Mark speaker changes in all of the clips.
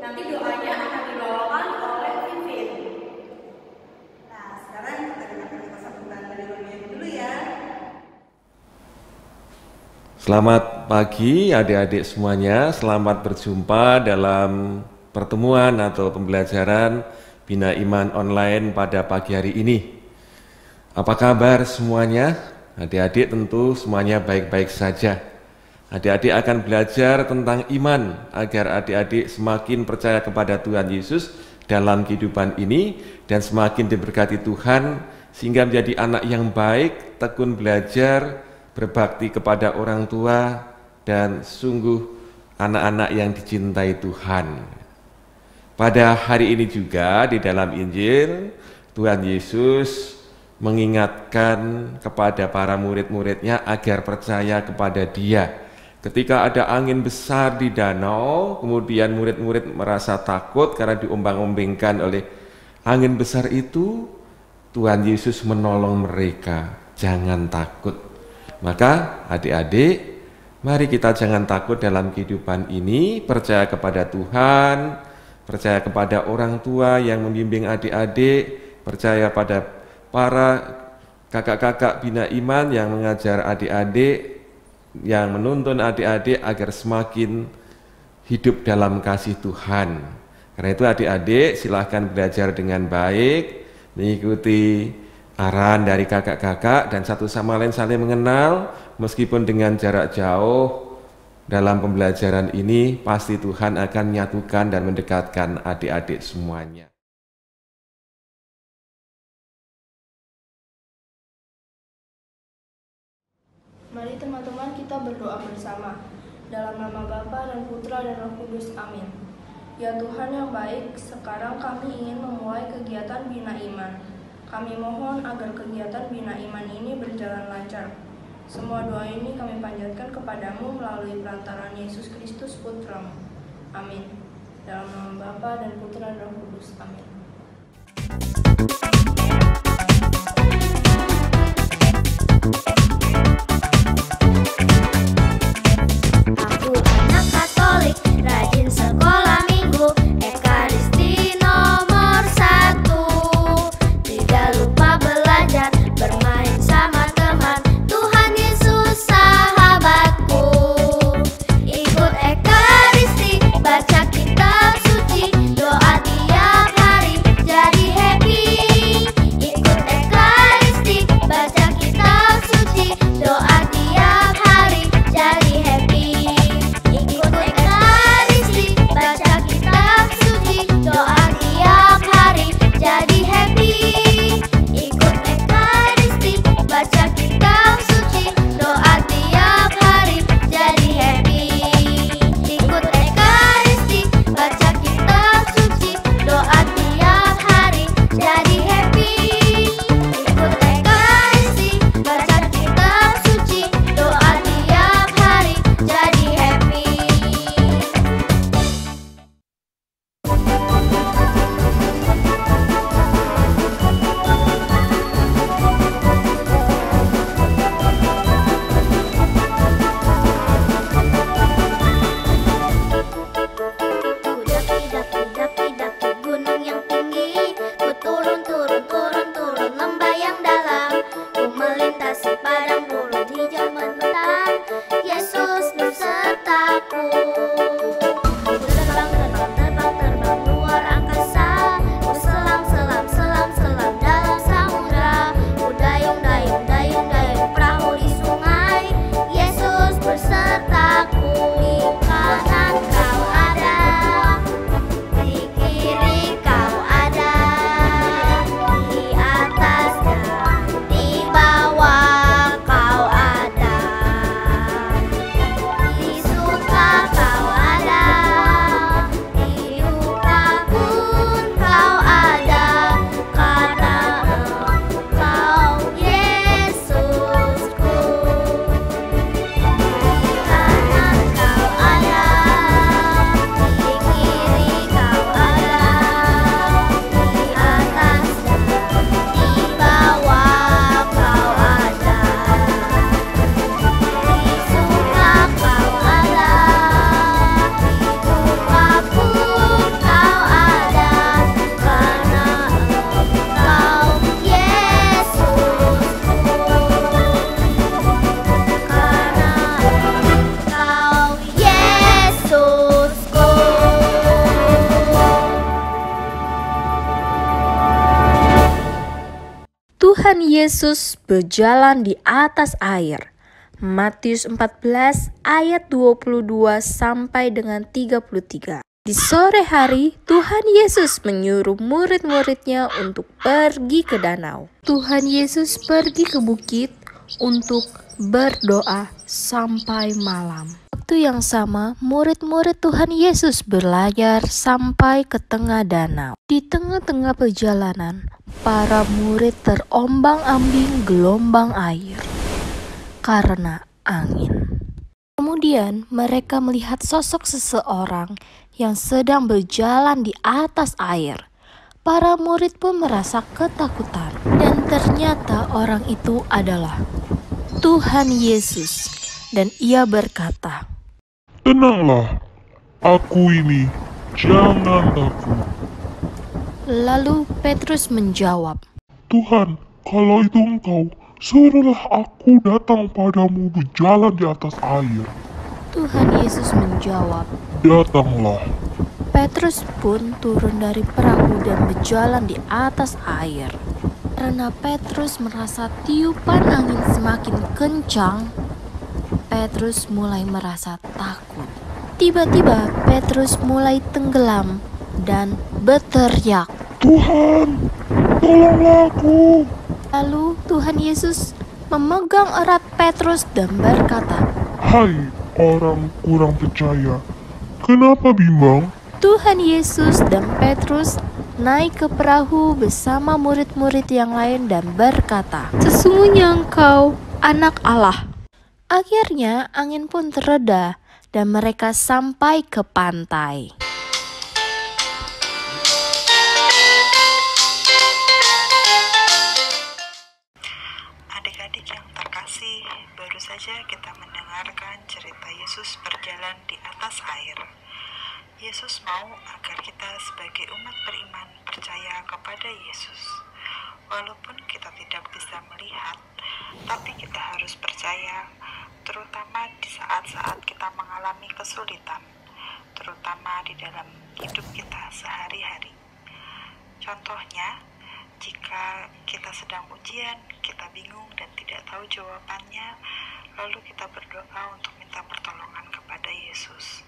Speaker 1: Nanti doanya akan dibawakan oleh Vivin.
Speaker 2: Nah, sekarang kita sambutkan dari Romi dulu ya.
Speaker 3: Selamat pagi adik-adik semuanya, selamat berjumpa dalam pertemuan atau pembelajaran Bina Iman online pada pagi hari ini. Apa kabar semuanya? Adik-adik tentu semuanya baik-baik saja. Adik-adik akan belajar tentang iman agar adik-adik semakin percaya kepada Tuhan Yesus dalam kehidupan ini dan semakin diberkati Tuhan sehingga menjadi anak yang baik, tekun belajar, berbakti kepada orang tua, dan sungguh anak-anak yang dicintai Tuhan. Pada hari ini juga di dalam Injil, Tuhan Yesus mengingatkan kepada para murid-muridnya agar percaya kepada Dia. Ketika ada angin besar di danau, kemudian murid-murid merasa takut karena diombang-ombingkan oleh angin besar itu, Tuhan Yesus menolong mereka, jangan takut. Maka adik-adik, mari kita jangan takut dalam kehidupan ini, percaya kepada Tuhan, percaya kepada orang tua yang membimbing adik-adik, percaya pada para kakak-kakak Bina Iman yang mengajar adik-adik, yang menuntun adik-adik agar semakin hidup dalam kasih Tuhan. Karena itu adik-adik silahkan belajar dengan baik, mengikuti arahan dari kakak-kakak dan satu sama lain saling mengenal meskipun dengan jarak jauh. Dalam pembelajaran ini pasti Tuhan akan menyatukan dan mendekatkan adik-adik semuanya.
Speaker 4: Mari teman-teman kita berdoa bersama. Dalam nama Bapa dan Putra dan Roh Kudus, amin. Ya Tuhan yang baik, sekarang kami ingin memulai kegiatan Bina Iman. Kami mohon agar kegiatan Bina Iman ini berjalan lancar. Semua doa ini kami panjatkan kepadamu melalui perantaraan Yesus Kristus Putramu. Amin. Dalam nama Bapa dan Putra dan Roh Kudus. Amin.
Speaker 5: Aku anak Katolik, rajin sekolah minggu, Ekaristi nomor 1. Tidak lupa belajar, bermain sama teman, Tuhan Yesus sahabatku. Ikut Ekaristi, baca kitab suci, doa tiap hari, jadi happy.
Speaker 6: Tuhan Yesus berjalan di atas air. Matius 14 ayat 22 sampai dengan 33. Di sore hari, Tuhan Yesus menyuruh murid-muridnya untuk pergi ke danau. Tuhan Yesus pergi ke bukit untuk berdoa sampai malam. Waktu yang sama, murid-murid Tuhan Yesus berlayar sampai ke tengah danau. Di tengah-tengah perjalanan, para murid terombang-ambing gelombang air karena angin. Kemudian mereka melihat sosok seseorang yang sedang berjalan di atas air. Para murid pun merasa ketakutan, dan ternyata orang itu adalah Tuhan Yesus, dan ia berkata,
Speaker 7: "Tenanglah, aku ini, jangan takut."
Speaker 6: Lalu Petrus menjawab,
Speaker 7: "Tuhan, kalau itu Engkau, suruhlah aku datang padamu berjalan di atas air."
Speaker 6: Tuhan Yesus menjawab,
Speaker 7: "Datanglah."
Speaker 6: Petrus pun turun dari perahu dan berjalan di atas air. Karena Petrus merasa tiupan angin semakin kencang, Petrus mulai merasa takut. Tiba-tiba Petrus mulai tenggelam dan berteriak,
Speaker 7: "Tuhan, tolonglah aku."
Speaker 6: Lalu Tuhan Yesus memegang erat Petrus dan berkata,
Speaker 7: "Hai orang kurang percaya, kenapa bimbang?"
Speaker 6: Tuhan Yesus dan Petrus naik ke perahu bersama murid-murid yang lain dan berkata, "Sesungguhnya Engkau anak Allah." Akhirnya angin pun tereda dan mereka sampai ke pantai.
Speaker 2: Adik-adik yang terkasih, baru saja kita mendengarkan cerita Yesus berjalan di atas air. Yesus mau agar kita sebagai umat beriman percaya kepada Yesus. Walaupun kita tidak bisa melihat, tapi kita harus percaya, terutama di saat-saat kita mengalami kesulitan, terutama di dalam hidup kita sehari-hari. Contohnya, jika kita sedang ujian, kita bingung dan tidak tahu jawabannya, lalu kita berdoa untuk minta pertolongan kepada Yesus.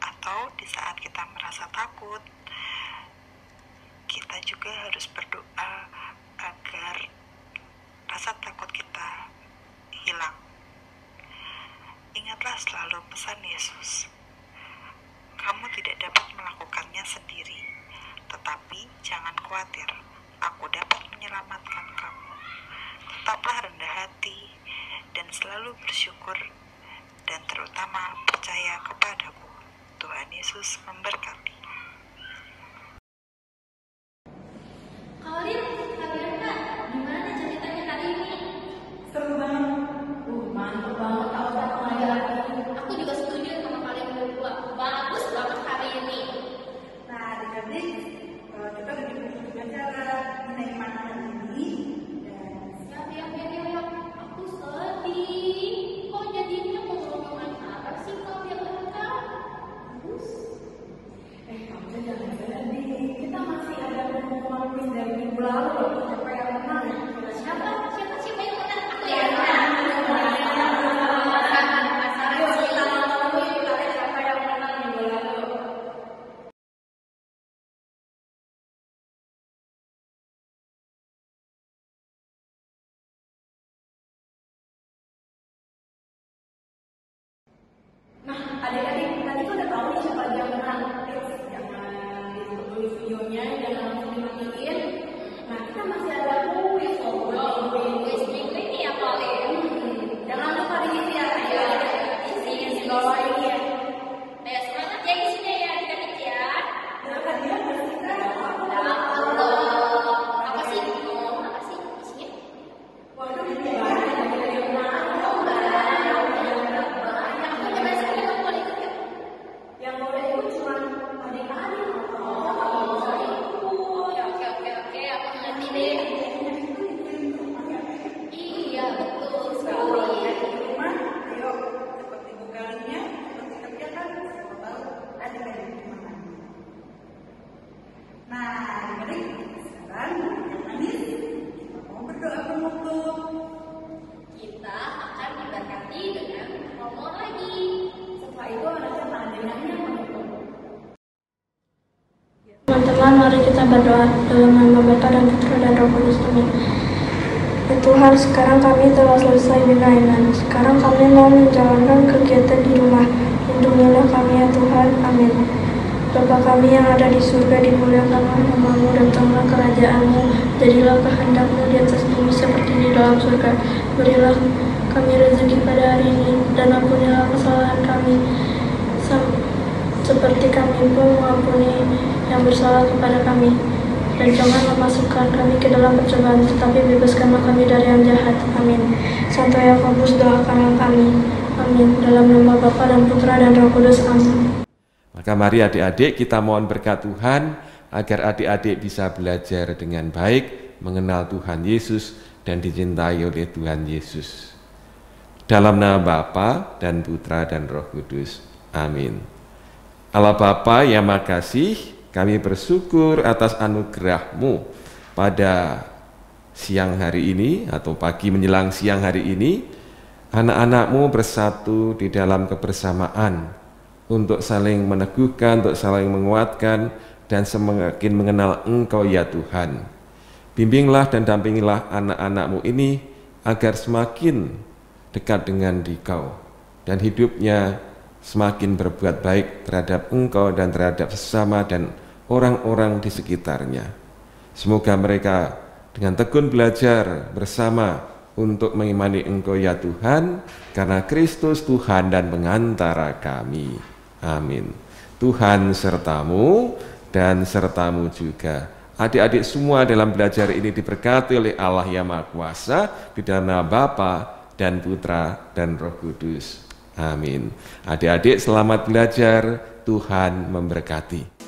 Speaker 2: Atau di saat kita merasa takut, kita juga harus berdoa agar rasa takut kita hilang. Ingatlah selalu pesan Yesus. Kamu tidak dapat melakukannya sendiri, tetapi jangan khawatir, aku dapat menyelamatkan kamu. Tetaplah rendah hati dan selalu bersyukur, dan terutama percaya kepadaku. Tuhan Yesus memberkati.
Speaker 1: Kalian Kak, gimana ceritanya kali ini?
Speaker 2: Seru banget.
Speaker 1: Mantap banget kalau pelajaran ini. Aku juga setuju sama kalian berdua. Bagus banget hari ini.
Speaker 2: Nah, adik-adik, kita udah bikin acara Bina Iman hari ini. Dan
Speaker 1: Siap. Aku sedih. Kok jadinya ngomong acara sih kau yang lengkap?
Speaker 2: kamu jangan sedih. Kita masih ada pengumuman kuis dari minggu lalu. Siapa yang menang?
Speaker 1: Siapa yang menang? Aku yang menang.
Speaker 2: Siapa yang menang minggu lalu?
Speaker 1: Nah, adik-adik, tadi kan udah tahu nih siapa yang menang. Jangan ditutup dulu videonya, jangan langsung dimatiin. Nah, kita masih ada kuis loh. Kuis minggu ini ya kalian. Jangan lupa diisi ya, ayo. Isi di bawah ini ya. Ayo semangat ya isinya ya, adik-adik ya.
Speaker 2: Silakan dia bersihkan.
Speaker 1: Apa sih? Ngomong apa sih isinya?
Speaker 2: Waduh, ini banyak.
Speaker 1: Yang boleh ikut cuma adik-adik. Oke, aku ngerti deh. Iya, betul sekali.
Speaker 2: Rumah, ayo seperti bukalinya, seperti kerjakan, siapa tahu adik-adik gimana. Nah, adik-adik, sekarang yang manis, kita mau berdoa
Speaker 4: Teman-teman, mari kita berdoa dalam nama Bapa dan Putra dan Roh Kudus. Amin. Ya Tuhan, sekarang kami telah selesai bina iman. Sekarang kami mau menjalankan kegiatan di rumah. Lindungilah kami ya Tuhan. Amin. Bapa kami yang ada di surga, dimuliakanlah namamu, datanglah kerajaanmu, jadilah kehendakmu di atas bumi seperti di dalam surga. Berilah kami rezeki pada hari ini, dan ampunilah kesalahan kami, seperti kami pun mengampuni yang bersalah kepada kami. Dan janganlah masukkan kami ke dalam percobaan, tetapi bebaskanlah kami dari yang jahat. Amin. Santo Yakobus, doakanlah kami. Amin. Dalam nama Bapa dan Putra dan Roh Kudus. Amin.
Speaker 3: Maka mari adik-adik kita mohon berkat Tuhan agar adik-adik bisa belajar dengan baik, mengenal Tuhan Yesus dan dicintai oleh Tuhan Yesus. Dalam nama Bapa dan Putra dan Roh Kudus. Amin. Allah Bapa yang makasih, kami bersyukur atas anugerah-Mu pada siang hari ini atau pagi menjelang siang hari ini. Anak-anak-Mu bersatu di dalam kebersamaan untuk saling meneguhkan, untuk saling menguatkan, dan semakin mengenal Engkau ya Tuhan. Bimbinglah dan dampingilah anak-anak-Mu ini agar semakin dekat dengan Dikau dan hidupnya semakin berbuat baik terhadap Engkau dan terhadap sesama dan orang-orang di sekitarnya. Semoga mereka dengan tekun belajar bersama untuk mengimani Engkau ya Tuhan, karena Kristus Tuhan dan pengantara kami. Amin. Tuhan sertamu dan sertamu juga. Adik-adik semua dalam belajar ini diberkati oleh Allah yang Maha Kuasa, di dalam nama Bapa dan Putra dan Roh Kudus. Amin. Adik-adik selamat belajar, Tuhan memberkati.